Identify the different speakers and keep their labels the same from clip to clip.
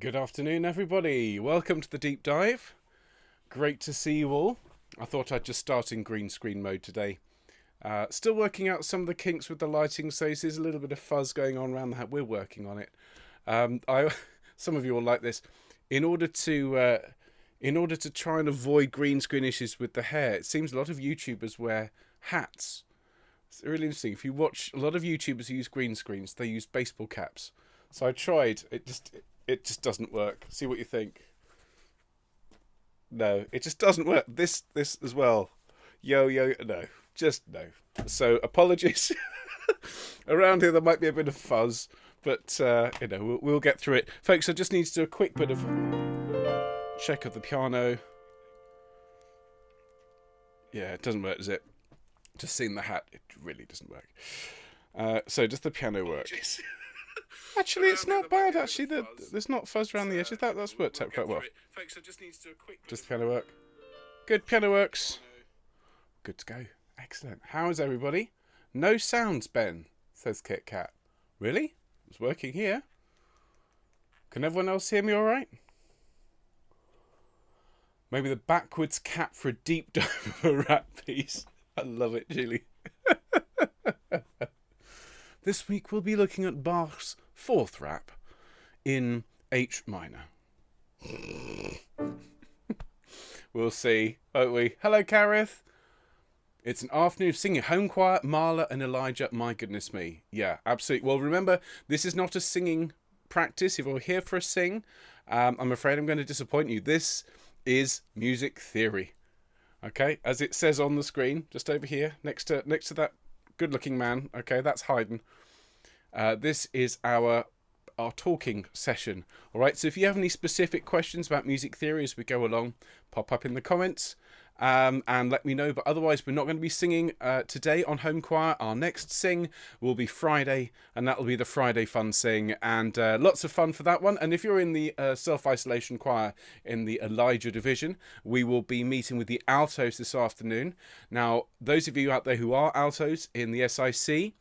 Speaker 1: Good afternoon, everybody. Welcome to the deep dive. Great to see you all. I thought I'd just start in green screen mode today. Still working out some of the kinks with the lighting, so there's a little bit of fuzz going on around the house. We're working on it. Some of you will like this. In order to try and avoid green screen issues with the hair, it seems a lot of YouTubers wear hats. It's really interesting. If you watch a lot of YouTubers who use green screens, they use baseball caps. So I tried. It just doesn't work. See what you think. No, it just doesn't work. This as well. No, just no. So apologies. Around here there might be a bit of fuzz, but we'll get through it, folks. I just need to do a quick bit of check of the piano. Yeah, it doesn't work, does it? Just seeing the hat, it really doesn't work. So does the piano work? Actually, it's not bad. Actually, there's not fuzz around the edges. That's worked out quite well. Does the piano work? Good, piano works. Good to go. Excellent. How is everybody? No sounds, Ben, says Kit Kat. Really? It's working here. Can everyone else hear me all right? Maybe the backwards cap for a deep dive of a rap piece. I love it, Julie. This week we'll be looking at Bach's fourth rap in H minor. We'll see, won't we? Hello, Kareth. It's an afternoon of singing. Home choir, Marla and Elijah. My goodness me. Yeah, absolutely. Well, remember, this is not a singing practice. If you're here for a sing, I'm afraid I'm going to disappoint you. This is music theory. Okay, as it says on the screen, just over here, next to that good-looking man. Okay, that's Haydn. This is our talking session. All right, so if you have any specific questions about music theory as we go along, pop up in the comments and let me know. But otherwise, we're not going to be singing today on Home Choir. Our next sing will be Friday, and that will be the Friday Fun Sing, and lots of fun for that one. And if you're in the self-isolation choir in the Elijah division, we will be meeting with the altos this afternoon. Now, those of you out there who are altos in the SIC,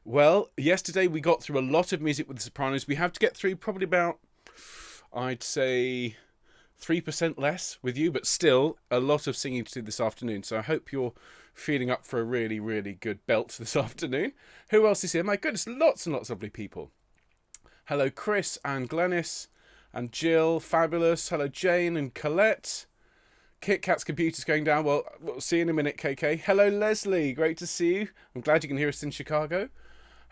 Speaker 1: well, yesterday we got through a lot of music with the sopranos. We have to get through probably about, I'd say, 3% less with you, but still a lot of singing to do this afternoon. So I hope you're feeling up for a really, really good belt this afternoon. Who else is here? My goodness, lots and lots of lovely people. Hello, Chris and Glenys and Jill. Fabulous. Hello, Jane and Colette. Kit Kat's computer's going down. Well, we'll see you in a minute, KK. Hello, Leslie. Great to see you. I'm glad you can hear us in Chicago.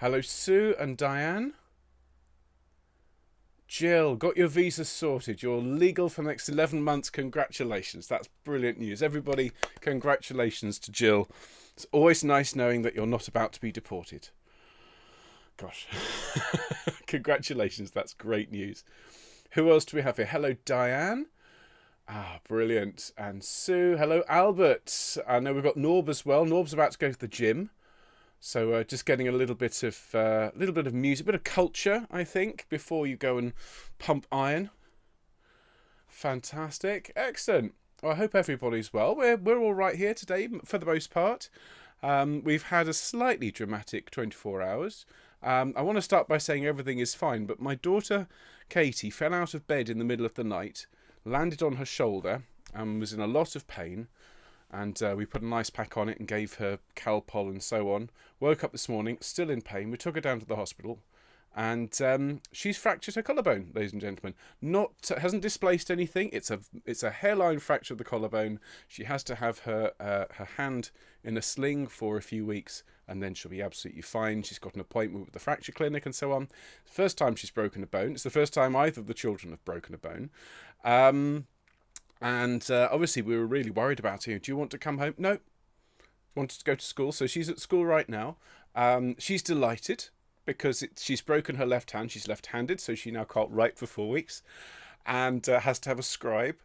Speaker 1: Hello, Sue and Diane. Jill, got your visa sorted. You're legal for the next 11 months. Congratulations. That's brilliant news. Everybody, congratulations to Jill. It's always nice knowing that you're not about to be deported. Gosh. Congratulations. That's great news. Who else do we have here? Hello, Diane. Ah, brilliant. And Sue. Hello, Albert. I know we've got Norb as well. Norb's about to go to the gym. So just getting a little bit of music, a bit of culture, I think, before you go and pump iron. Fantastic, excellent. Well, I hope everybody's well. We're all right here today for the most part. We've had a slightly dramatic 24 hours. I want to start by saying everything is fine, but my daughter Katie fell out of bed in the middle of the night, landed on her shoulder, and was in a lot of pain. And we put an ice pack on it and gave her Calpol and so on. Woke up this morning, still in pain. We took her down to the hospital, and she's fractured her collarbone, ladies and gentlemen. Hasn't displaced anything. It's a hairline fracture of the collarbone. She has to have her hand in a sling for a few weeks, and then she'll be absolutely fine. She's got an appointment with the fracture clinic and so on. First time she's broken a bone. It's the first time either of the children have broken a bone. And obviously we were really worried about her. Do you want to come home? No. Wanted to go to school. So she's at school right now. She's delighted because she's broken her left hand. She's left-handed, so she now can't write for 4 weeks and has to have a scribe.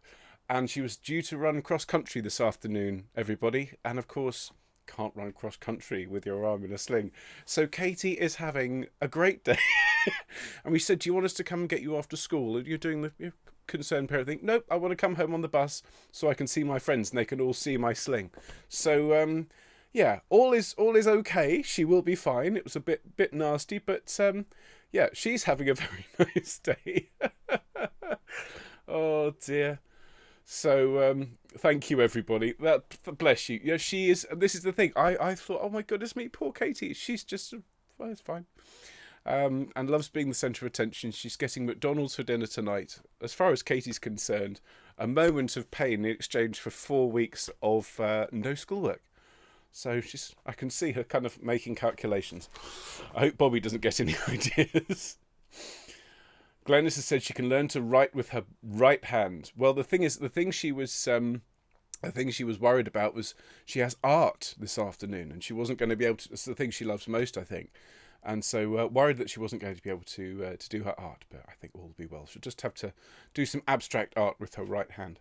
Speaker 1: And she was due to run cross-country this afternoon, everybody. And, of course, can't run cross-country with your arm in a sling. So Katie is having a great day. And we said, do you want us to come and get you after school? You're doing the concerned parent thing. Nope, I want to come home on the bus so I can see my friends and they can all see my sling. So, yeah, all is okay. She will be fine. It was a bit nasty, but yeah, she's having a very nice day. Oh dear. So thank you everybody. That bless you. Yeah, she is. This is the thing. I thought, oh my goodness me, poor Katie. She's just well, it's fine. And loves being the centre of attention. She's getting McDonald's for dinner tonight. As far as Katie's concerned, a moment of pain in exchange for 4 weeks of no schoolwork. So I can see her kind of making calculations. I hope Bobby doesn't get any ideas. Glennis has said she can learn to write with her right hand. Well, the thing she was worried about was she has art this afternoon, and she wasn't going to be able to. It's the thing she loves most, I think, and so worried that she wasn't going to be able to do her art. But I think all will be well. She'll just have to do some abstract art with her right hand.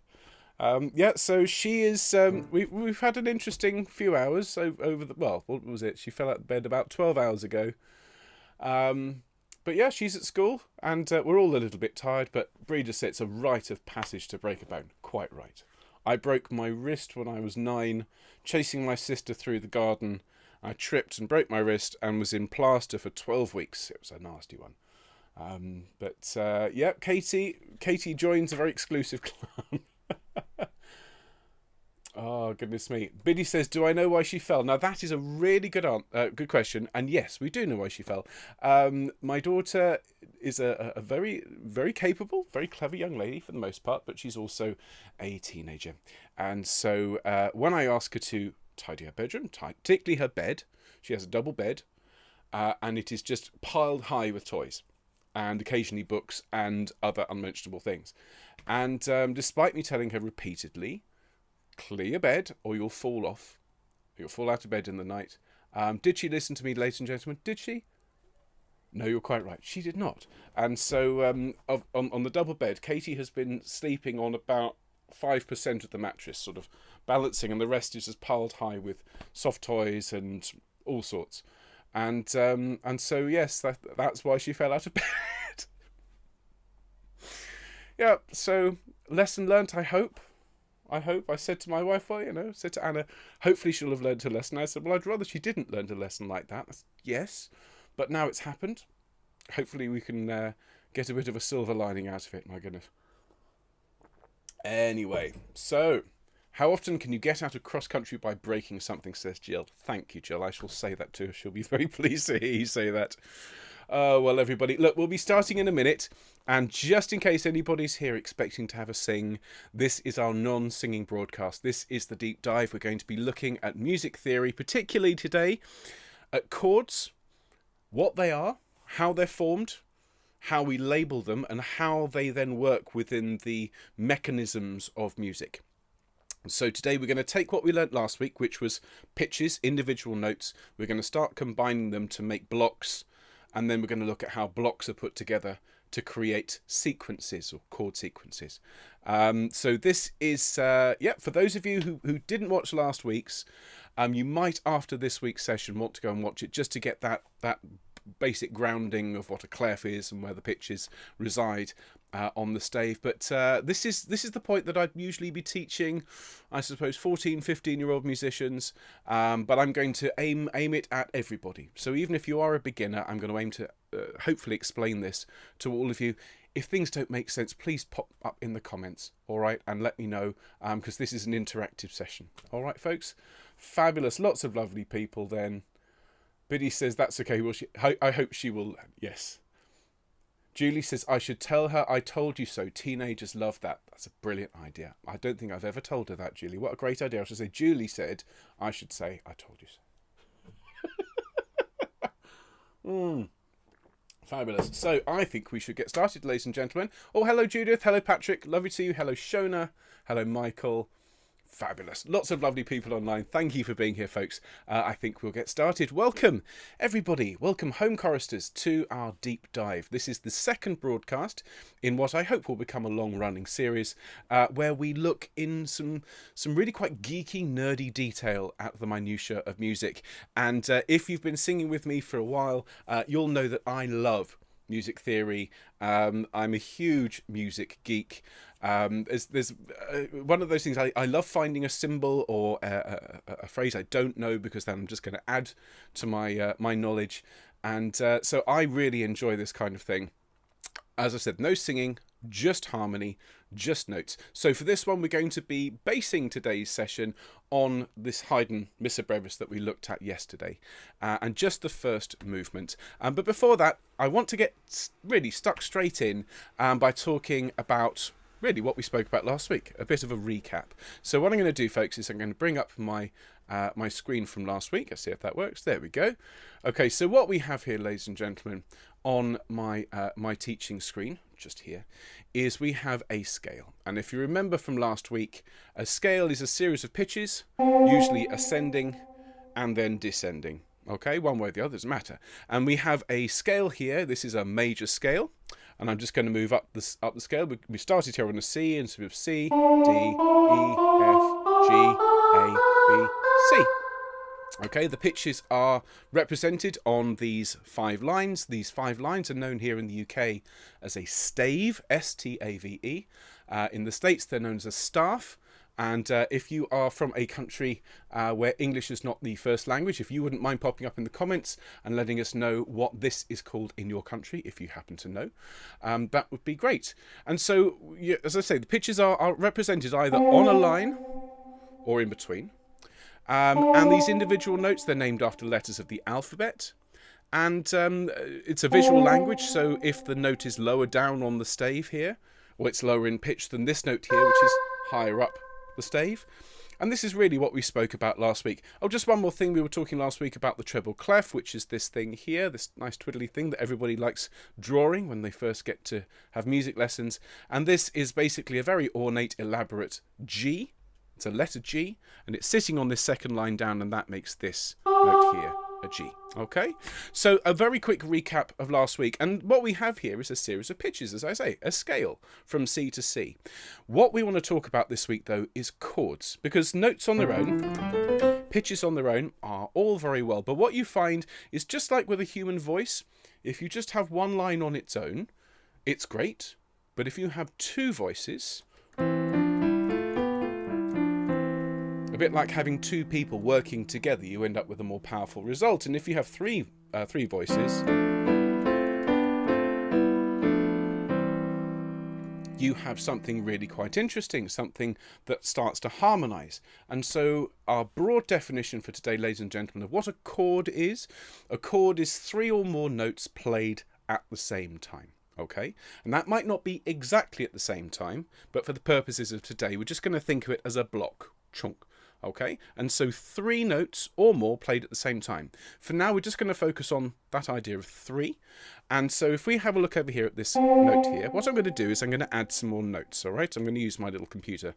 Speaker 1: Yeah, so she is. We've had an interesting few hours over the. Well, what was it? She fell out of bed about 12 hours ago. But yeah, she's at school, and we're all a little bit tired, but Bree just said it's a rite of passage to break a bone. Quite right. I broke my wrist when I was 9, chasing my sister through the garden. I tripped and broke my wrist and was in plaster for 12 weeks. It was a nasty one. Yeah, Katie joins a very exclusive club. Oh, goodness me. Biddy says, do I know why she fell? Now, that is a really good question. And yes, we do know why she fell. My daughter is a very, very capable, very clever young lady for the most part, but she's also a teenager. And so when I ask her to tidy her bedroom, particularly her bed, she has a double bed, and it is just piled high with toys and occasionally books and other unmentionable things. And despite me telling her repeatedly, clear your bed or you'll fall off. You'll fall out of bed in the night. Did she listen to me, ladies and gentlemen? Did she? No, you're quite right. She did not. And so on the double bed, Katie has been sleeping on about 5% of the mattress, sort of balancing, and the rest is just piled high with soft toys and all sorts. And so, yes, that's why she fell out of bed. Yeah, so lesson learnt, I hope. I said to my wife, well, said to Anna, hopefully she'll have learned her lesson. I said, well, I'd rather she didn't learn a lesson like that. Yes, but now it's happened. Hopefully we can get a bit of a silver lining out of it, my goodness. Anyway, so how often can you get out of cross-country by breaking something, says Jill. Thank you, Jill. I shall say that to her. She'll be very pleased to hear you say that. Well, everybody, look, we'll be starting in a minute. And just in case anybody's here expecting to have a sing, this is our non-singing broadcast. This is the deep dive. We're going to be looking at music theory, particularly today, at chords, what they are, how they're formed, how we label them, and how they then work within the mechanisms of music. So today we're going to take what we learnt last week, which was pitches, individual notes. We're going to start combining them to make blocks, and then we're going to look at how blocks are put together to create sequences or chord sequences. So this is, for those of you who didn't watch last week's, you might after this week's session want to go and watch it just to get that basic grounding of what a clef is and where the pitches reside on the stave. But this is the point that I'd usually be teaching, I suppose, 14, 15-year-old musicians, but I'm going to aim it at everybody. So even if you are a beginner, I'm going to aim to hopefully explain this to all of you. If things don't make sense, please pop up in the comments, all right, and let me know, because this is an interactive session. All right, folks? Fabulous. Lots of lovely people then. Biddy says that's okay. Well, I hope she will. Yes. Julie says, I should tell her I told you so. Teenagers love that. That's a brilliant idea. I don't think I've ever told her that, Julie. What a great idea. I should say, Julie said, I should say, I told you so. Fabulous. So I think we should get started, ladies and gentlemen. Oh, hello, Judith. Hello, Patrick. Lovely to see you. Hello, Shona. Hello, Michael. Fabulous. Lots of lovely people online. Thank you for being here, folks. I think we'll get started. Welcome, everybody. Welcome, home choristers, to our deep dive. This is the second broadcast in what I hope will become a long-running series where we look in some really quite geeky, nerdy detail at the minutiae of music. And if you've been singing with me for a while, you'll know that I love music theory. I'm a huge music geek. There's one of those things, I love finding a symbol or a phrase I don't know, because then I'm just going to add to my knowledge. And so I really enjoy this kind of thing. As I said, no singing, just harmony, just notes. So for this one, we're going to be basing today's session on this Haydn Missa Brevis that we looked at yesterday, and just the first movement. But before that, I want to get really stuck straight in by talking about really what we spoke about last week, a bit of a recap. So what I'm going to do, folks, is I'm going to bring up my my screen from last week. Let's see if that works. There we go. Okay, so what we have here, ladies and gentlemen, on my my teaching screen, just here, is we have a scale. And if you remember from last week, a scale is a series of pitches, usually ascending and then descending. Okay, one way or the other, doesn't matter. And we have a scale here. This is a major scale. And I'm just going to move up the scale. We started here on a C, and so we have C, D, E, F, G, A, B, C. Okay, the pitches are represented on these 5 lines. These 5 lines are known here in the UK as a stave, S-T-A-V-E. In the States, they're known as a staff. And if you are from a country where English is not the first language, if you wouldn't mind popping up in the comments and letting us know what this is called in your country, if you happen to know, that would be great. And so, as I say, the pitches are represented either on a line or in between. And these individual notes, they're named after letters of the alphabet. And it's a visual language, so if the note is lower down on the stave here, or it's lower in pitch than this note here, which is higher up the stave. And this is really what we spoke about last week. Oh, just one more thing. We were talking last week about the treble clef, which is this thing here, this nice twiddly thing that everybody likes drawing when they first get to have music lessons. And this is basically a very ornate, elaborate G. It's a letter G, and it's sitting on this second line down, and that makes this note here a G. Okay, so a very quick recap of last week, and what we have here is a series of pitches, as I say, a scale from C to C. What we want to talk about this week, though, is chords, because notes on their own, pitches on their own are all very well, but what you find is just like with a human voice, if you just have one line on its own, it's great, but if you have 2 voices, a bit like having 2 people working together, you end up with a more powerful result. And if you have three voices, you have something really quite interesting, something that starts to harmonize. And so our broad definition for today, ladies and gentlemen, of what a chord is 3 or more notes played at the same time. Okay, and that might not be exactly at the same time, but for the purposes of today, we're just going to think of it as a block, chunk. Okay, and so 3 notes or more played at the same time. For now, we're just going to focus on that idea of 3. And so if we have a look over here at this note here, what I'm going to do is I'm going to add some more notes, all right? I'm going to use my little computer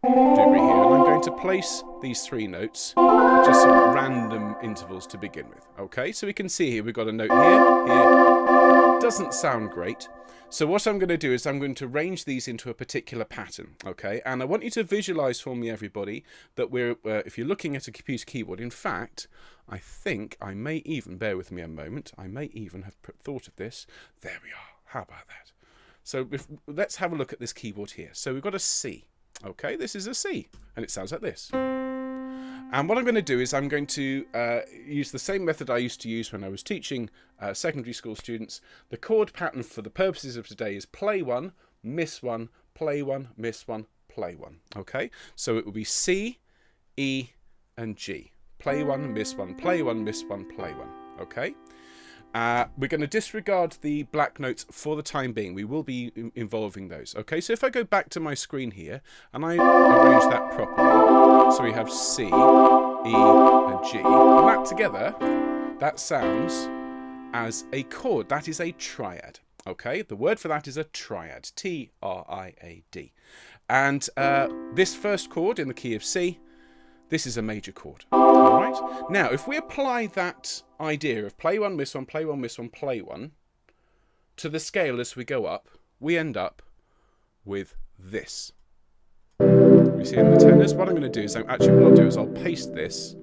Speaker 1: degree here, and I'm going to place these 3 notes at just some random intervals to begin with. Okay, so we can see here we've got a note here. Doesn't sound great. So what I'm going to do is I'm going to arrange these into a particular pattern, okay? And I want you to visualize for me, everybody, that we're, if you're looking at a computer keyboard, in fact, I think I may even, bear with me a moment, I may even have thought of this. There we are. How about that? So let's have a look at this keyboard here. So we've got a C, okay? This is a C, and it sounds like this. And what I'm going to do is I'm going to use the same method I used to use when I was teaching secondary school students. The chord pattern for the purposes of today is play 1, miss 1, play 1, miss 1, play 1. Okay, so it will be C, E, and G. Play 1, miss 1, play 1, miss 1, play 1. Okay. We're going to disregard the black notes for the time being. We will be involving those. Okay, so if I go back to my screen here and I arrange that properly, so we have C, E, and G, and that together, that sounds as a chord. That is a triad. Okay, the word for that is a triad, T-R-I-A-D. And this first chord in the key of C, this is a major chord. All right. Now, if we apply that idea of play 1, miss 1, play 1, miss 1, play 1 to the scale as we go up, we end up with this. You see in the tenors, what I'm going to do is what I'll do is I'll paste this.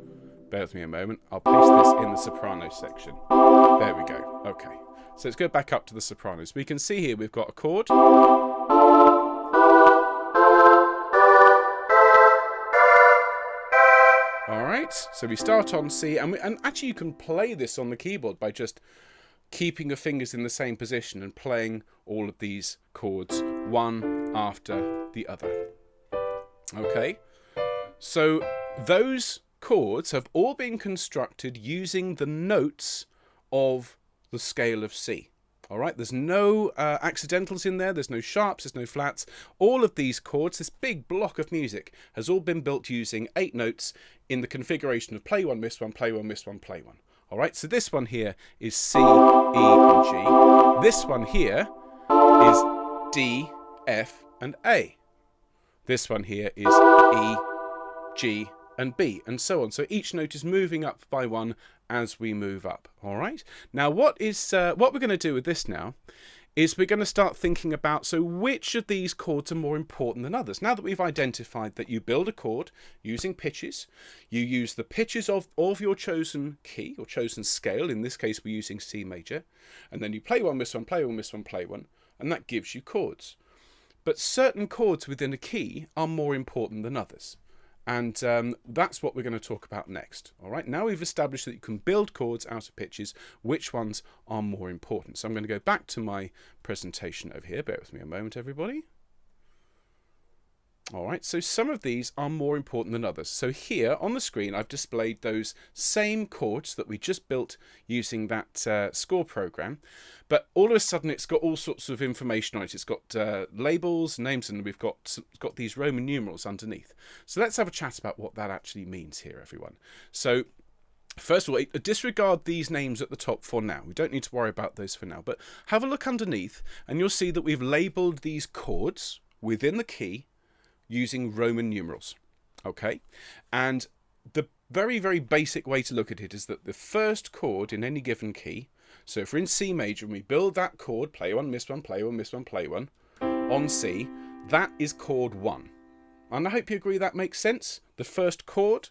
Speaker 1: Bear with me a moment. I'll paste this in the soprano section. There we go. Okay. So let's go back up to the sopranos. We can see here we've got a chord. Alright, so we start on C, and actually you can play this on the keyboard by just keeping your fingers in the same position and playing all of these chords one after the other. Okay, so those chords have all been constructed using the notes of the scale of C. All right, there's no accidentals in there, there's no sharps, there's no flats. All of these chords, this big block of music, has all been built using 8 notes in the configuration of play 1, miss 1, play 1, miss 1, play 1. All right, so this one here is C, E, and G. This one here is D, F, and A. This one here is E, G, and B, and so on. So each note is moving up by 1 as we move up. All right. Now, what we're going to do with this now is we're going to start thinking about, so which of these chords are more important than others? Now that we've identified that you build a chord using pitches, you use the pitches of your chosen key or chosen scale. In this case, we're using C major, and then you play 1, miss 1, play 1, miss 1, play 1, and that gives you chords. But certain chords within a key are more important than others. And that's what we're going to talk about next. All right, now we've established that you can build chords out of pitches. Which ones are more important? So I'm going to go back to my presentation over here. Bear with me a moment, everybody. All right, so some of these are more important than others. So here on the screen, I've displayed those same chords that we just built using that score program. But all of a sudden, it's got all sorts of information on it. It's got labels, names, and we've got these Roman numerals underneath. So let's have a chat about what that actually means here, everyone. So first of all, disregard these names at the top for now. We don't need to worry about those for now. But have a look underneath, and you'll see that we've labelled these chords within the key using Roman numerals. Okay, and the very, very basic way to look at it is that the first chord in any given key, so if we're in C major and we build that chord, play 1, miss 1, play 1, miss 1, play 1, on C, that is chord 1. And I hope you agree that makes sense. The first chord,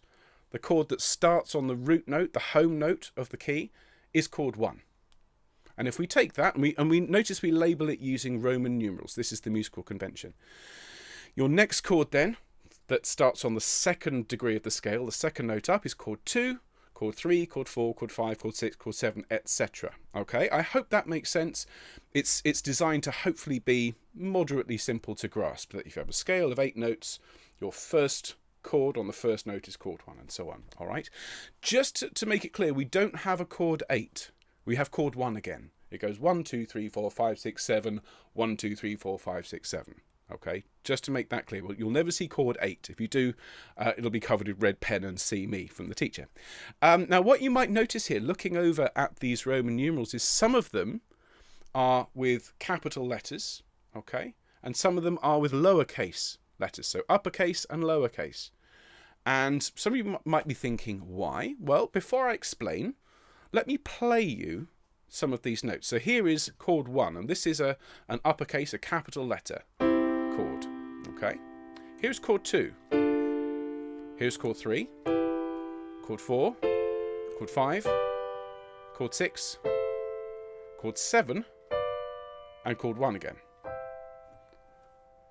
Speaker 1: the chord that starts on the root note, the home note of the key, is chord 1. And if we take that, and we notice we label it using Roman numerals, this is the musical convention. Your next chord then, that starts on the second degree of the scale, the second note up, is chord 2, chord 3, chord 4, chord 5, chord 6, chord 7, etc. Okay, I hope that makes sense. It's designed to hopefully be moderately simple to grasp, that if you have a scale of 8 notes, your first chord on the first note is chord 1, and so on. All right, just to make it clear, we don't have a chord 8. We have chord 1 again. It goes 1, 2, 3, 4, 5, 6, 7, 1, 2, 3, 4, 5, 6, 7. Okay, just to make that clear. Well, you'll never see chord 8. If you do, it'll be covered with red pen and see me from the teacher. Now, what you might notice here, looking over at these Roman numerals, is some of them are with capital letters, okay, and some of them are with lowercase letters, so uppercase and lowercase. And some of you might be thinking, why? Well, before I explain, let me play you some of these notes. So here is chord 1, and this is an uppercase, a capital letter chord. Okay, here's chord 2, here's chord 3, chord 4, chord 5, chord 6, chord 7, and chord 1 again.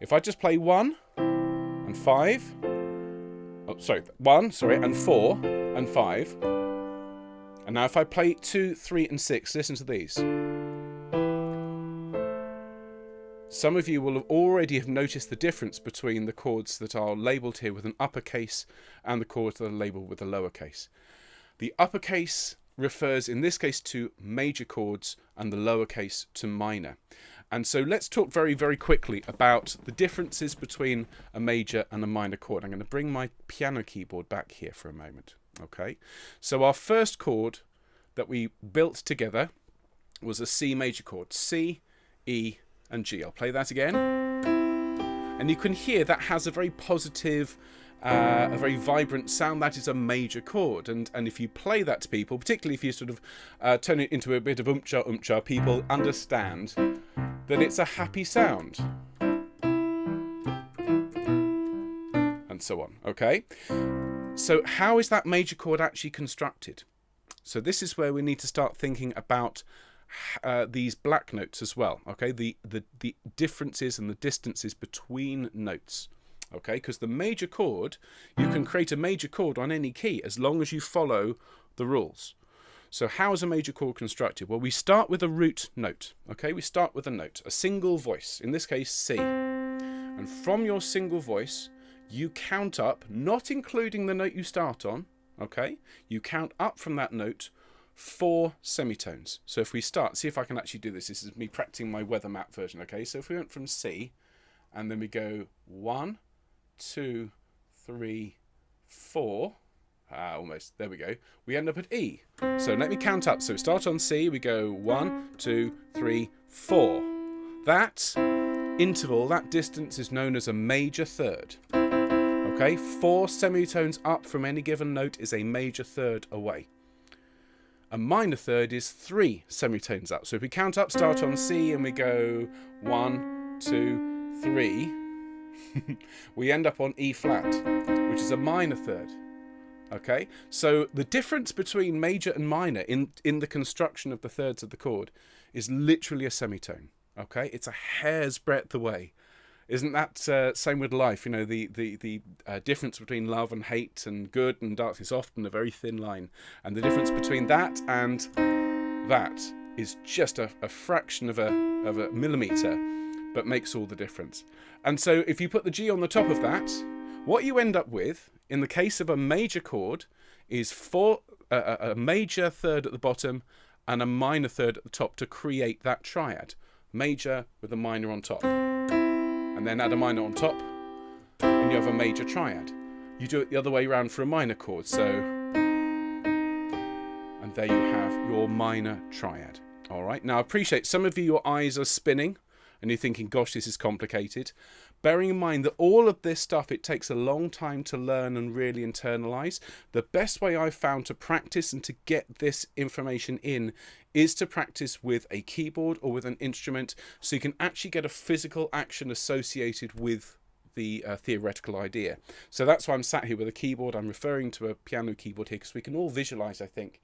Speaker 1: If I just play 1 and 5, oh sorry, 1, sorry, and 4 and 5, and now if I play 2, 3, and 6, listen to these. Some of you will already have noticed the difference between the chords that are labelled here with an uppercase and the chords that are labelled with a lowercase. The uppercase refers in this case to major chords and the lowercase to minor. And so let's talk very, very quickly about the differences between a major and a minor chord. I'm going to bring my piano keyboard back here for a moment. Okay, so our first chord that we built together was a C major chord, C, E, and G. I'll play that again. And you can hear that has a very positive, a very vibrant sound. That is a major chord. And if you play that to people, particularly if you sort of turn it into a bit of umcha, people understand that it's a happy sound. And so on, okay? So how is that major chord actually constructed? So this is where we need to start thinking about these black notes as well, okay? The differences and the distances between notes, okay? Because the major chord, you can create a major chord on any key as long as you follow the rules. So how is a major chord constructed? Well, we start with a root note. Okay, we start with a note, a single voice, in this case C. And from your single voice, you count up, not including the note you start on, okay? You count up from that note 4 semitones. So if we start, see if I can actually do this. This is me practicing my weather map version, okay? So if we went from C, and then we go 1, 2, 3, 4, almost, there we go. We end up at E. So let me count up. So we start on C, we go 1, 2, 3, 4. That interval, that distance is known as a major third. Okay, 4 semitones up from any given note is a major third away. A minor third is 3 semitones up. So if we count up, start on C and we go 1, 2, 3, we end up on E flat, which is a minor third. Okay, so the difference between major and minor in the construction of the thirds of the chord is literally a semitone. Okay, it's a hair's breadth away. Isn't that same with life? You know, the difference between love and hate and good and darkness is often a very thin line. And the difference between that and that is just a fraction of a millimetre, but makes all the difference. And so if you put the G on the top of that, what you end up with, in the case of a major chord, is a major third at the bottom and a minor third at the top to create that triad. Major with a minor on top. And then add a minor on top, and you have a major triad. You do it the other way around for a minor chord, so... And there you have your minor triad. All right, now I appreciate some of you, your eyes are spinning, and you're thinking, gosh, this is complicated. Bearing in mind that all of this stuff, it takes a long time to learn and really internalize. The best way I've found to practice and to get this information in is to practice with a keyboard or with an instrument, so you can actually get a physical action associated with the theoretical idea. So that's why I'm sat here with a keyboard. I'm referring to a piano keyboard here because we can all visualize, I think,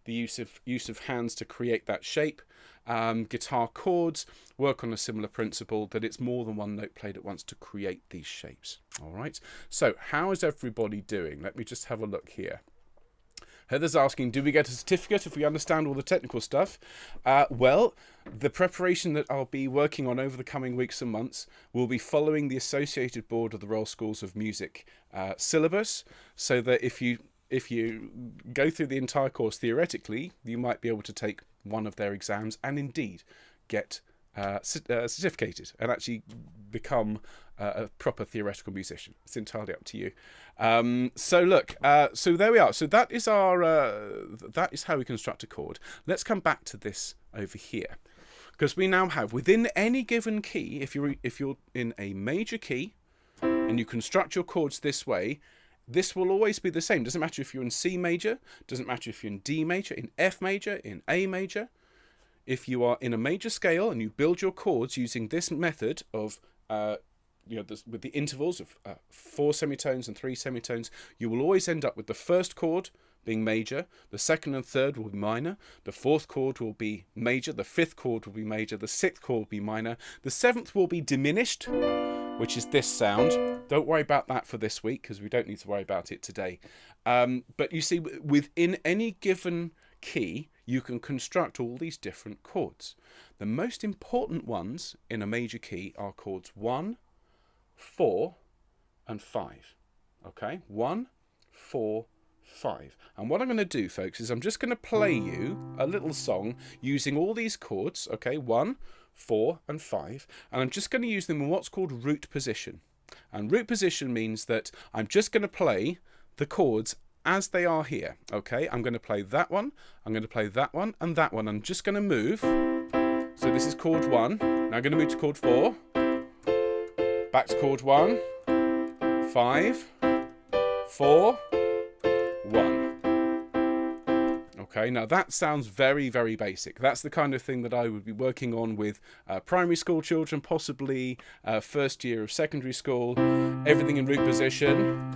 Speaker 1: the use of hands to create that shape. Guitar chords work on a similar principle, that it's more than one note played at once to create these shapes. All right, so how is everybody doing? Let me just have a look here. Heather's asking, do we get a certificate if we understand all the technical stuff? Well, the preparation that I'll be working on over the coming weeks and months will be following the Associated Board of the Royal Schools of Music syllabus, so that if you go through the entire course theoretically, you might be able to take one of their exams and indeed get certificated and actually become a proper theoretical musician. It's entirely up to you. So look, so there we are. So that is our that is how we construct a chord. Let's come back to this over here, because we now have, within any given key, if you're in a major key and you construct your chords this way, this will always be the same. Doesn't matter if you're in C major, doesn't matter if you're in D major, in F major, in A major. If you are in a major scale and you build your chords using this method of, with the intervals of 4 semitones and 3 semitones, you will always end up with the first chord being major, the second and third will be minor, the fourth chord will be major, the fifth chord will be major, the sixth chord will be minor, the seventh will be diminished, which is this sound. Don't worry about that for this week, because we don't need to worry about it today. But you see, within any given key, you can construct all these different chords. The most important ones in a major key are chords 1, 4, and 5. Okay, 1, 4, 5. And what I'm going to do, folks, is I'm just going to play you a little song using all these chords, okay, 1, 4, and 5, and I'm just going to use them in what's called root position. And root position means that I'm just going to play the chords as they are here, okay? I'm going to play that one, I'm going to play that one, and that one. I'm just going to move. So this is chord 1. Now I'm going to move to chord 4. Back to chord 1. 5, 4, 1. Okay, now that sounds very, very basic. That's the kind of thing that I would be working on with primary school children, possibly first year of secondary school, everything in root position.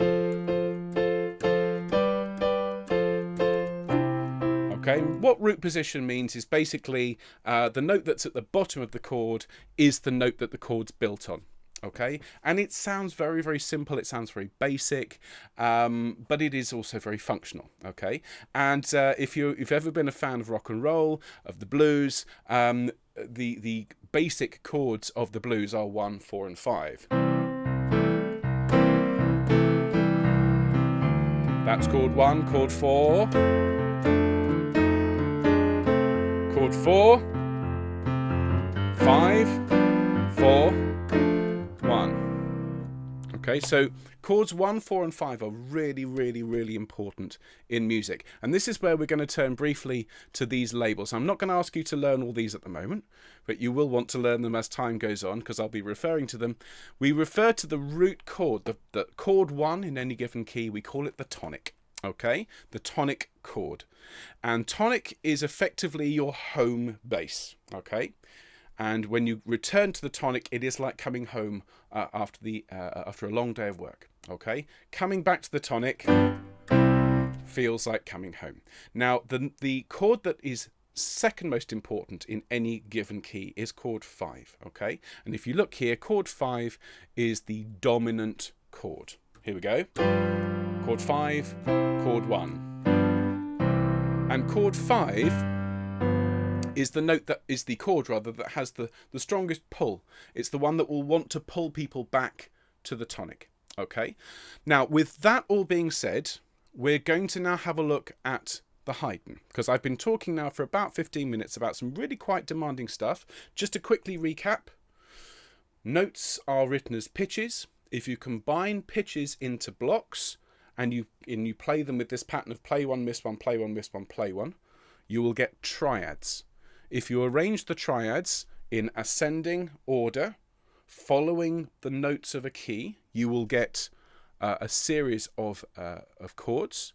Speaker 1: Okay, what root position means is basically the note that's at the bottom of the chord is the note that the chord's built on. Okay, and it sounds very, very simple. It sounds very basic, but it is also very functional. Okay, and if you've ever been a fan of rock and roll, of the blues, the basic chords of the blues are 1, 4, and 5. That's chord 1, chord 4, chord 4, 5, 4, 1. Okay, so chords 1, 4, and 5 are really, really, really important in music. And this is where we're going to turn briefly to these labels. I'm not going to ask you to learn all these at the moment, but you will want to learn them as time goes on, because I'll be referring to them. We refer to the root chord, the chord 1 in any given key. We call it the tonic. Okay, the tonic chord. And tonic is effectively your home base. Okay. And when you return to the tonic, it is like coming home after a long day of work. Okay, coming back to the tonic feels like coming home. Now, the chord that is second most important in any given key is chord 5. Okay, and if you look here, chord 5 is the dominant chord. Here we go. Chord 5, chord 1, and chord 5 is the note that is the chord rather that has the strongest pull. It's the one that will want to pull people back to the tonic. Okay, now with that all being said, we're going to now have a look at the Haydn, because I've been talking now for about 15 minutes about some really quite demanding stuff. Just to quickly recap, notes are written as pitches. If you combine pitches into blocks and you play them with this pattern of play 1, miss 1, play 1, miss 1, play 1, you will get triads. If you arrange the triads in ascending order, following the notes of a key, you will get a series of chords.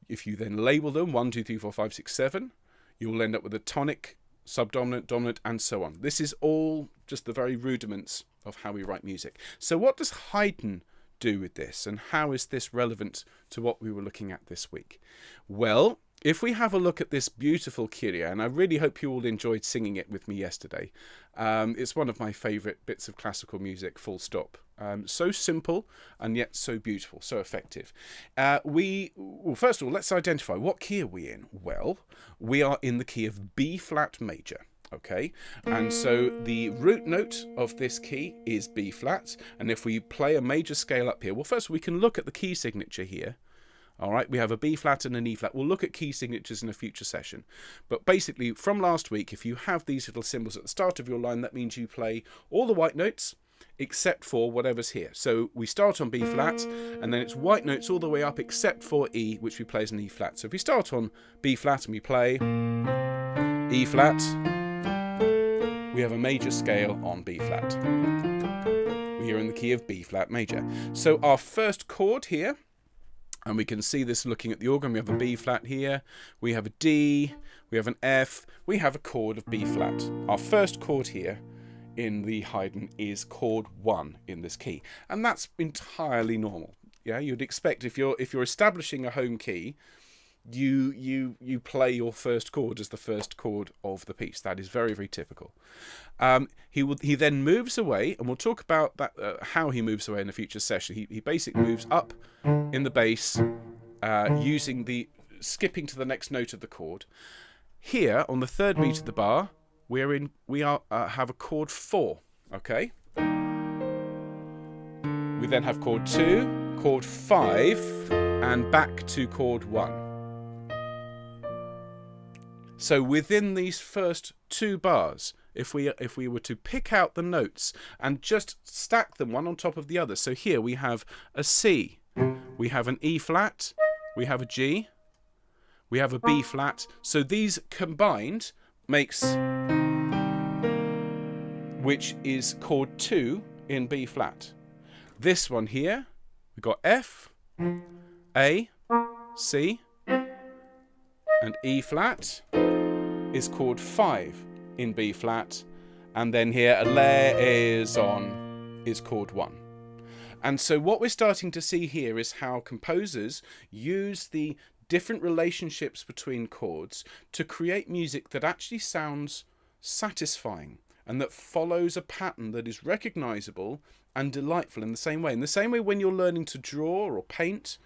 Speaker 1: If you then label them 1, 2, 3, 4, 5, 6, 7, you will end up with a tonic, subdominant, dominant, and so on. This is all just the very rudiments of how we write music. So what does Haydn do with this, and how is this relevant to what we were looking at this week? Well, if we have a look at this beautiful Kyrie, and I really hope you all enjoyed singing it with me yesterday. It's one of my favourite bits of classical music, full stop. So simple and yet so beautiful, so effective. Well, first of all, let's identify what key are we in. Well, we are in the key of B flat major. Okay, and so the root note of this key is B flat, and if we play a major scale up here, well, first we can look at the key signature here. All right, we have a B flat and an E flat. We'll look at key signatures in a future session. But basically, from last week, if you have these little symbols at the start of your line, that means you play all the white notes except for whatever's here. So we start on B flat, and then it's white notes all the way up except for E, which we play as an E flat. So if we start on B flat and we play E flat, we have a major scale on B flat. We are in the key of B flat major. So our first chord here, and we can see this looking at the organ, we have a B flat here, we have a D, we have an F, we have a chord of B flat. Our first chord here in the Haydn is chord 1 in this key, and that's entirely normal. Yeah, you'd expect if you're establishing a home key, you play your first chord as the first chord of the piece. That is very, very typical. He then moves away, and we'll talk about that how he moves away in a future session. He basically moves up in the bass using the skipping to the next note of the chord. Here on the third beat of the bar, we have a chord 4. Okay. We then have chord 2, chord 5, and back to chord 1. So within these first 2 bars, if we were to pick out the notes and just stack them one on top of the other, so here we have a C, we have an E flat, we have a G, we have a B flat, so these combined makes, which is chord 2 in B flat. This one here, we've got F, A, C, and E flat is chord 5 in B flat, and then here a liaison is chord 1. And so what we're starting to see here is how composers use the different relationships between chords to create music that actually sounds satisfying and that follows a pattern that is recognizable and delightful in the same way. In the same way, when you're learning to draw or paint,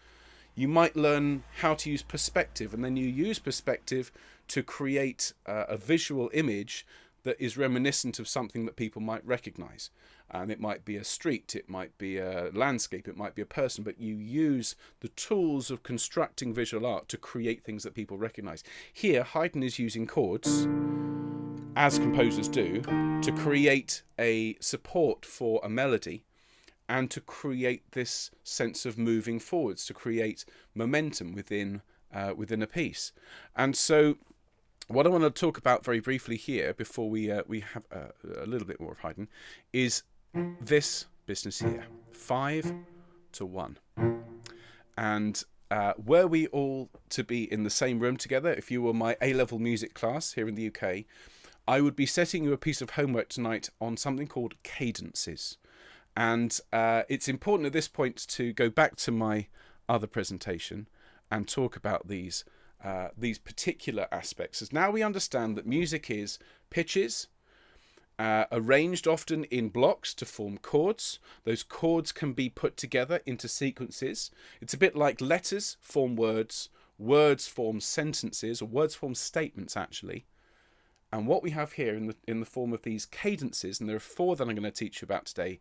Speaker 1: you might learn how to use perspective, and then you use perspective to create a visual image that is reminiscent of something that people might recognize. And it might be a street, it might be a landscape, it might be a person, but you use the tools of constructing visual art to create things that people recognize. Here, Haydn is using chords, as composers do, to create a support for a melody and to create this sense of moving forwards, to create momentum within a piece. And so what I want to talk about very briefly here, before we have a little bit more of Haydn, is this business here, 5-1. And were we all to be in the same room together, if you were my A-level music class here in the UK, I would be setting you a piece of homework tonight on something called cadences. And it's important at this point to go back to my other presentation and talk about these particular aspects. As now we understand that music is pitches, arranged often in blocks to form chords. Those chords can be put together into sequences. It's a bit like letters form words, words form sentences, or words form statements actually. And what we have here in the form of these cadences, and there are 4 that I'm going to teach you about today,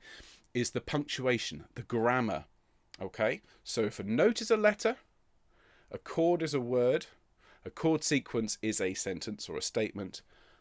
Speaker 1: is the punctuation, the grammar. Okay, so if a note is a letter, a chord is a word, a chord sequence is a sentence or a statement,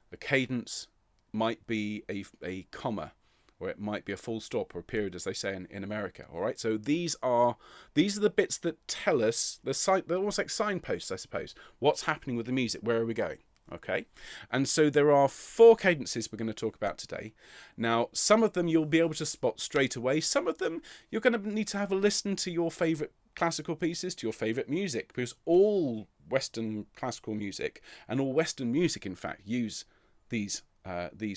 Speaker 1: the cadence might be a comma, or it might be a full stop or a period, as they say in America. All right, so these are the bits that tell us, they're almost like signposts, I suppose, what's happening with the music, where are we going? Okay, and so there are 4 cadences we're going to talk about today. Now, some of them you'll be able to spot straight away. Some of them you're going to need to have a listen to your favourite classical pieces, to your favourite music, because all Western classical music, and all Western music, in fact, use these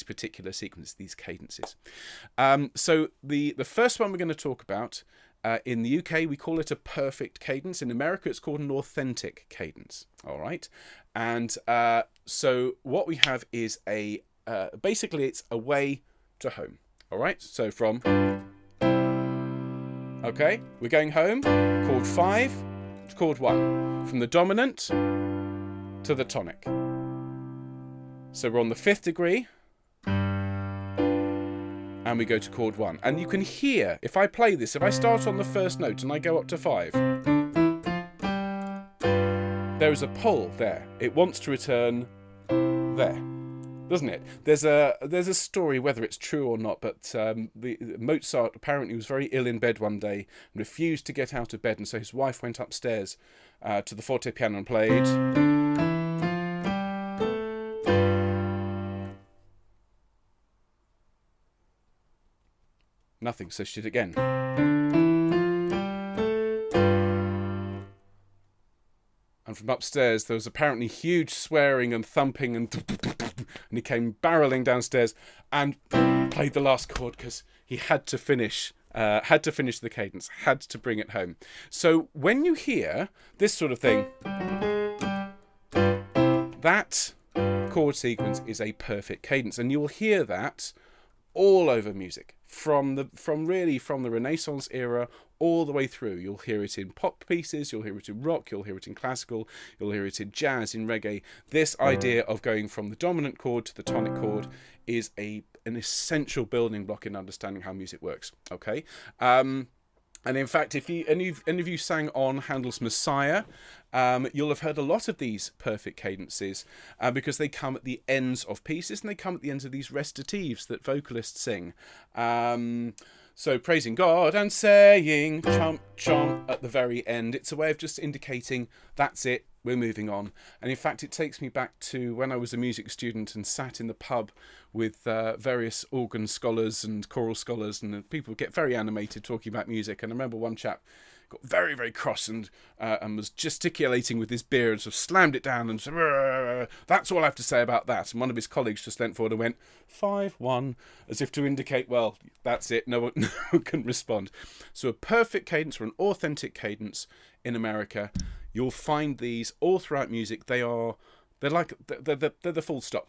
Speaker 1: particular sequences, these cadences. So the first one we're going to talk about, in the UK, we call it a perfect cadence. In America, it's called an authentic cadence. All right. And so what we have is basically it's away to home. All right. So from, okay, we're going home, chord 5 to chord 1, from the dominant to the tonic. So we're on the 5th degree, and we go to chord 1. And you can hear, if I play this, if I start on the first note and I go up to 5, there is a pull there. It wants to return there, doesn't it? There's a story, whether it's true or not, but Mozart apparently was very ill in bed one day and refused to get out of bed, and so his wife went upstairs to the forte piano and played. Nothing, so she did it again. And from upstairs there was apparently huge swearing and thumping, and he came barreling downstairs and played the last chord because he had to finish the cadence, had to bring it home. So when you hear this sort of thing, that chord sequence is a perfect cadence, and you will hear that all over music. From the Renaissance era all the way through. You'll hear it in pop pieces, you'll hear it in rock, you'll hear it in classical, you'll hear it in jazz, in reggae. This idea of going from the dominant chord to the tonic chord is an essential building block in understanding how music works. Okay. And in fact, if any of you sang on Handel's Messiah, you'll have heard a lot of these perfect cadences because they come at the ends of pieces, and they come at the ends of these recitatives that vocalists sing. So praising God and saying chomp chomp at the very end. It's a way of just indicating that's it, we're moving on. And in fact, it takes me back to when I was a music student and sat in the pub with various organ scholars and choral scholars, and people get very animated talking about music. And I remember one chap got very, very cross and was gesticulating with his beard, sort of slammed it down and said, "That's all I have to say about that." And one of his colleagues just leant forward and went 5-1, as if to indicate, well, that's it. No one can respond. So a perfect cadence or an authentic cadence in America, you'll find these all throughout music. They're the full stop.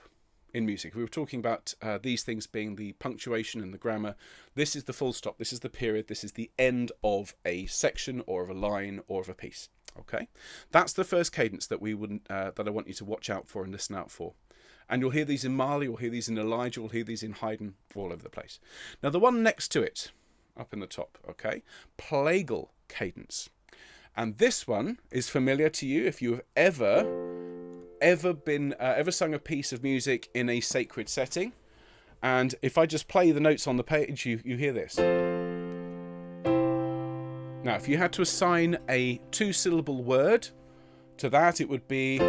Speaker 1: in music. We were talking about these things being the punctuation and the grammar. This is the full stop. This is the period. This is the end of a section or of a line or of a piece. Okay, that's the first cadence that we would that I want you to watch out for and listen out for. And you'll hear these in Mahler, you'll hear these in Elijah, you'll hear these in Haydn, all over the place. Now the one next to it, up in the top, okay, plagal cadence. And this one is familiar to you if you have ever sung a piece of music in a sacred setting. And if I just play the notes on the page, you hear this. Now, if you had to assign a 2-syllable word to that, it would be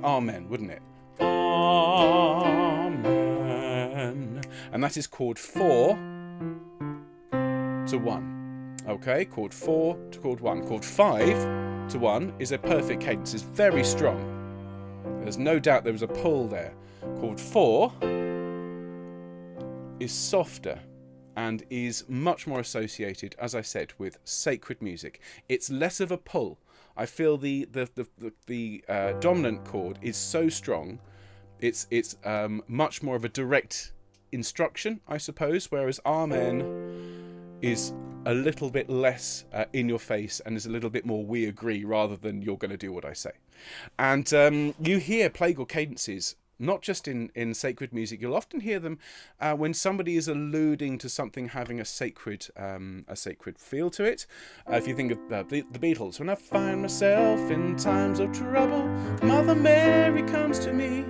Speaker 1: amen, wouldn't it? Amen. And that is chord 4 to 1. Okay, chord 4 to chord 1. Chord 5 to 1 is a perfect cadence. It's very strong. There's no doubt there was a pull there. Chord 4 is softer and is much more associated, as I said, with sacred music. It's less of a pull. I feel the dominant chord is so strong. It's much more of a direct instruction, I suppose, whereas Amen is a little bit less in your face and is a little bit more we agree rather than you're going to do what I say. And you hear plagal cadences not just in sacred music. You'll often hear them when somebody is alluding to something having a sacred feel to it. If you think of the Beatles, when I find myself in times of trouble, Mother Mary comes to me,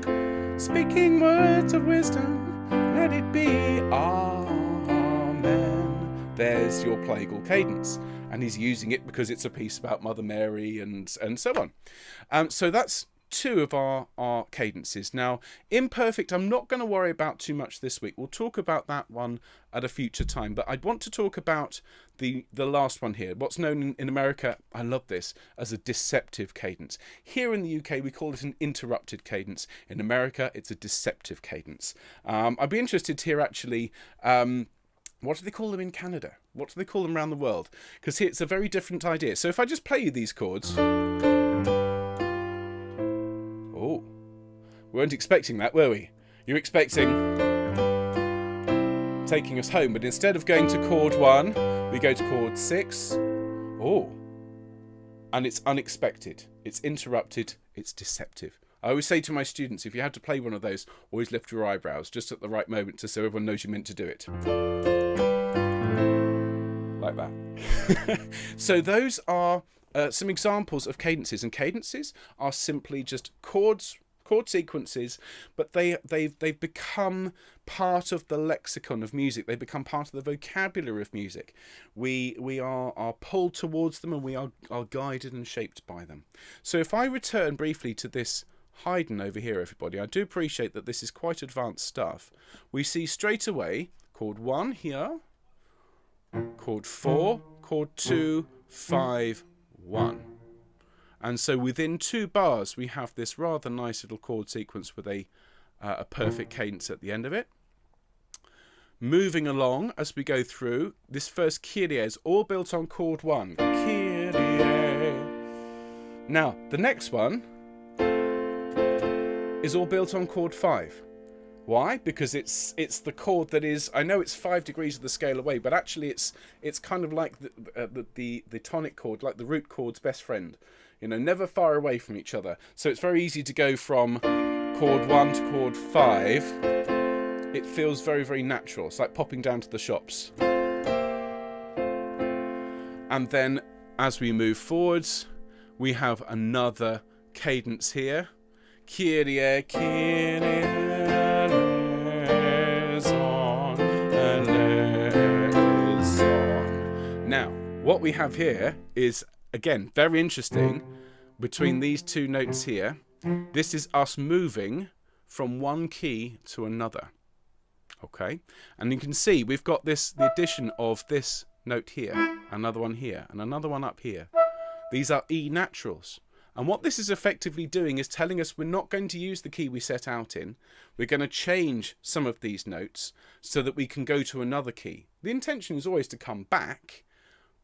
Speaker 1: speaking words of wisdom, let it be Amen. There's your plagal cadence. And he's using it because it's a piece about Mother Mary and so on. So that's two of our cadences. Now, imperfect, I'm not going to worry about too much this week. We'll talk about that one at a future time. But I'd want to talk about the last one here. What's known in America, I love this, as a deceptive cadence. Here in the UK, we call it an interrupted cadence. In America, it's a deceptive cadence. I'd be interested to hear actually... what do they call them in Canada? What do they call them around the world? Because here it's a very different idea. So if I just play you these chords... Oh, we weren't expecting that, were we? You're expecting taking us home, but instead of going to chord 1, we go to chord 6. Oh, and it's unexpected. It's interrupted. It's deceptive. I always say to my students, if you had to play one of those, always lift your eyebrows just at the right moment so everyone knows you meant to do it. Like that. So those are some examples of cadences. And cadences are simply just chord sequences, but they've become part of the lexicon of music. They become part of the vocabulary of music. We are pulled towards them, and we are guided and shaped by them. So if I return briefly to this Haydn over here, everybody, I do appreciate that this is quite advanced stuff. We see straight away chord 1 here, chord 4, chord 2, 5, 1. And so within 2 bars we have this rather nice little chord sequence with a perfect cadence at the end of it. Moving along as we go through, this first Kyrie is all built on chord 1. Kyrie. Now the next one is all built on chord 5. Why? Because it's the chord that is, I know it's 5 degrees of the scale away, but actually it's kind of like the tonic chord, like the root chord's best friend. You know, never far away from each other. So it's very easy to go from chord 1 to chord 5. It feels very, very natural. It's like popping down to the shops. And then as we move forwards, we have another cadence here. Kyrie, Kyrie, eleison, eleison. Now, what we have here is, again, very interesting. Between these 2 notes here, this is us moving from one key to another. Okay, and you can see we've got the addition of this note here, another one here, and another one up here. These are E naturals. And what this is effectively doing is telling us we're not going to use the key we set out in. We're going to change some of these notes so that we can go to another key. The intention is always to come back,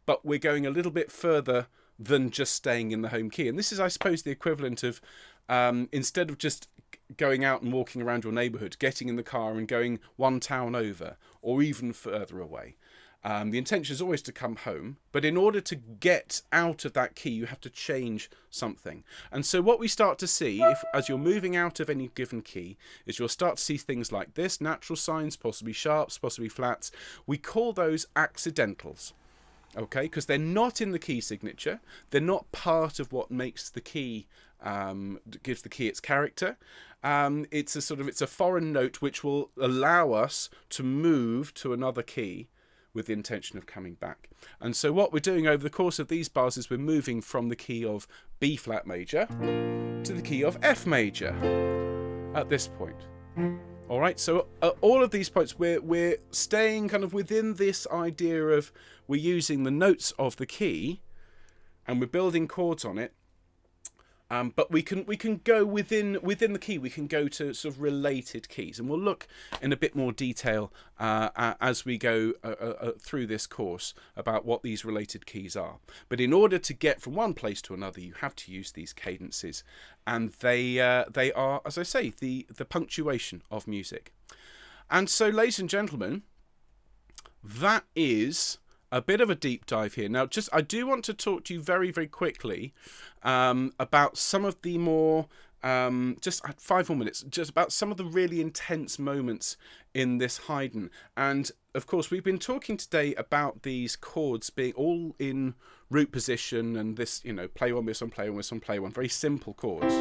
Speaker 1: but we're going a little bit further than just staying in the home key. And this is, I suppose, the equivalent of instead of just going out and walking around your neighbourhood, getting in the car and going one town over or even further away. The intention is always to come home, but in order to get out of that key, you have to change something. And so what we start to see, as you're moving out of any given key, is you'll start to see things like this, natural signs, possibly sharps, possibly flats. We call those accidentals, okay, because they're not in the key signature. They're not part of what makes the key, gives the key its character. It's a foreign note which will allow us to move to another key with the intention of coming back. And so what we're doing over the course of these bars is we're moving from the key of B flat major to the key of F major at this point. All right, so all of these points, we're staying kind of within this idea of we're using the notes of the key and we're building chords on it. But we can go within the key. We can go to sort of related keys, and we'll look in a bit more detail as we go through this course about what these related keys are. But in order to get from one place to another, you have to use these cadences, and they are, as I say, the punctuation of music. And so, ladies and gentlemen, that is a bit of a deep dive here. Now, I do want to talk to you very, very quickly about some of the more, just 5 more minutes, just about some of the really intense moments in this Haydn. And, of course, we've been talking today about these chords being all in root position and this, play one, miss one, play one, miss one, play one, very simple chords.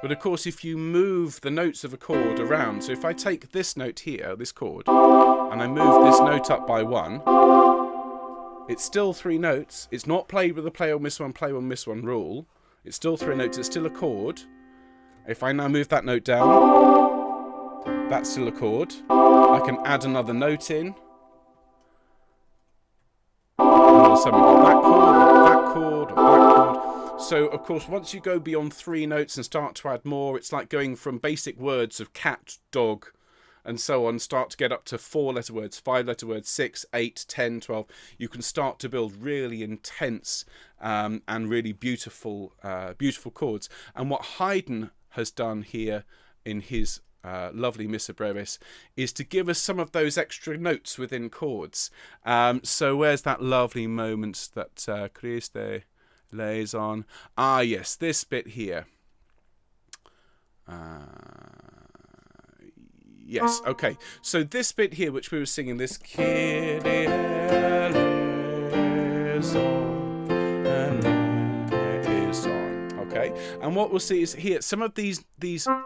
Speaker 1: But of course, if you move the notes of a chord around, so if I take this note here, this chord, and I move this note up by 1, it's still 3 notes. It's not played with a play one, miss one rule. It's still 3 notes. It's still a chord. If I now move that note down, that's still a chord. I can add another note in. And all of a sudden we've got that chord, or that chord, or that chord. So, of course, once you go beyond 3 notes and start to add more, it's like going from basic words of cat, dog, and so on, start to get up to 4-letter words, 5-letter words, 6, 8, 10, 12. You can start to build really intense and really beautiful chords. And what Haydn has done here in his lovely Missa Brevis is to give us some of those extra notes within chords. So where's that lovely moment that Christ lays on? Ah, yes, this bit here. Yes, okay. So this bit here, which we were singing, this Kyrie eleison, okay. And what we'll see is here, some of these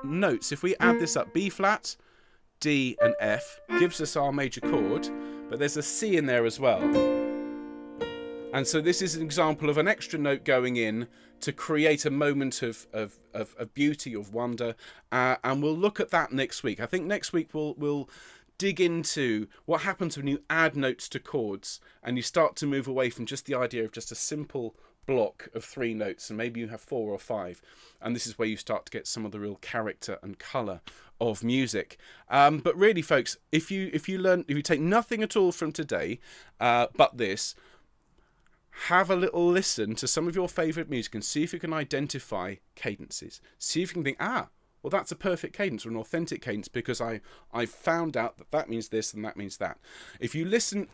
Speaker 1: notes, if we add this up, B flat, D and F, gives us our major chord, but there's a C in there as well. And so this is an example of an extra note going in to create a moment of beauty, of wonder. And we'll look at that next week. I think next week we'll dig into what happens when you add notes to chords and you start to move away from just the idea of just a simple block of 3 notes, and maybe you have 4 or 5. And this is where you start to get some of the real character and colour of music. But really, folks, if you take nothing at all from today but this, have a little listen to some of your favourite music and see if you can identify cadences. See if you can think, well, that's a perfect cadence or an authentic cadence because I've found out that means this and that means that. If you listen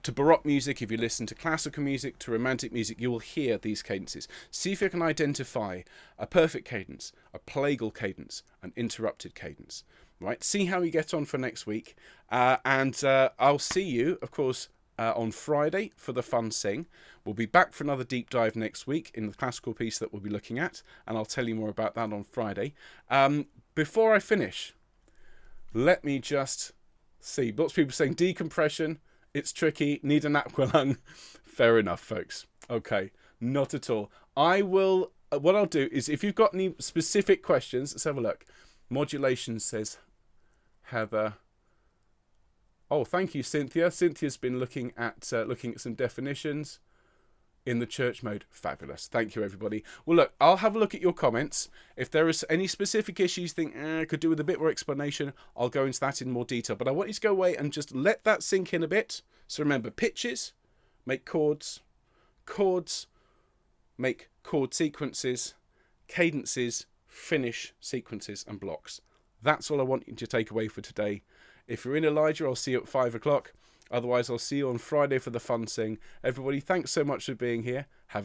Speaker 1: to Baroque music, if you listen to classical music, to romantic music, you will hear these cadences. See if you can identify a perfect cadence, a plagal cadence, an interrupted cadence. Right? See how you get on for next week. And I'll see you, of course, on Friday for the Fun Sing. We'll be back for another deep dive next week in the classical piece that we'll be looking at, and I'll tell you more about that on Friday. Before I finish, let me just see. Lots of people saying decompression, it's tricky, need an aqualung. Fair enough, folks. Okay, not at all. What I'll do is, if you've got any specific questions, let's have a look. Modulation says Heather. Oh, thank you, Cynthia. Cynthia's been looking at some definitions in the church mode. Fabulous. Thank you, everybody. Well, look, I'll have a look at your comments. If there is any specific issues you think could do with a bit more explanation, I'll go into that in more detail. But I want you to go away and just let that sink in a bit. So remember, pitches make chords, chords make chord sequences, cadences finish sequences and blocks. That's all I want you to take away for today. If you're in Elijah, I'll see you at 5 o'clock. Otherwise, I'll see you on Friday for the fun sing. Everybody, thanks so much for being here. Have